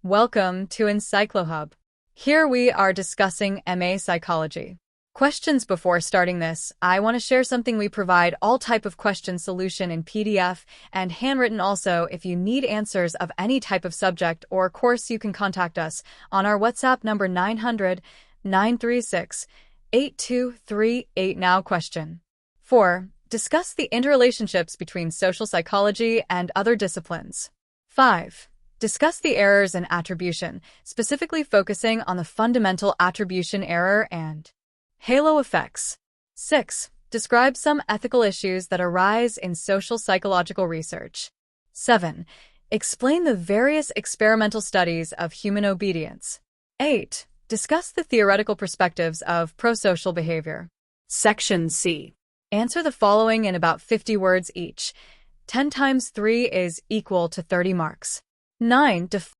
Welcome to EncycloHub. Here we are discussing MA Psychology. Questions. Before starting this, I want to share something. We provide all type of question solution in PDF and handwritten. Also, if you need answers of any type of subject or course, you can contact us on our WhatsApp number 900-936-8238. Now question 4. Discuss the interrelationships between social psychology and other disciplines. 5. Discuss the errors in attribution, specifically focusing on the fundamental attribution error and halo effects. 6. Describe some ethical issues that arise in social psychological research. 7. Explain the various experimental studies of human obedience. 8. Discuss the theoretical perspectives of prosocial behavior. Section C. Answer the following in about 50 words each. 10 times 3 is equal to 30 marks. 9.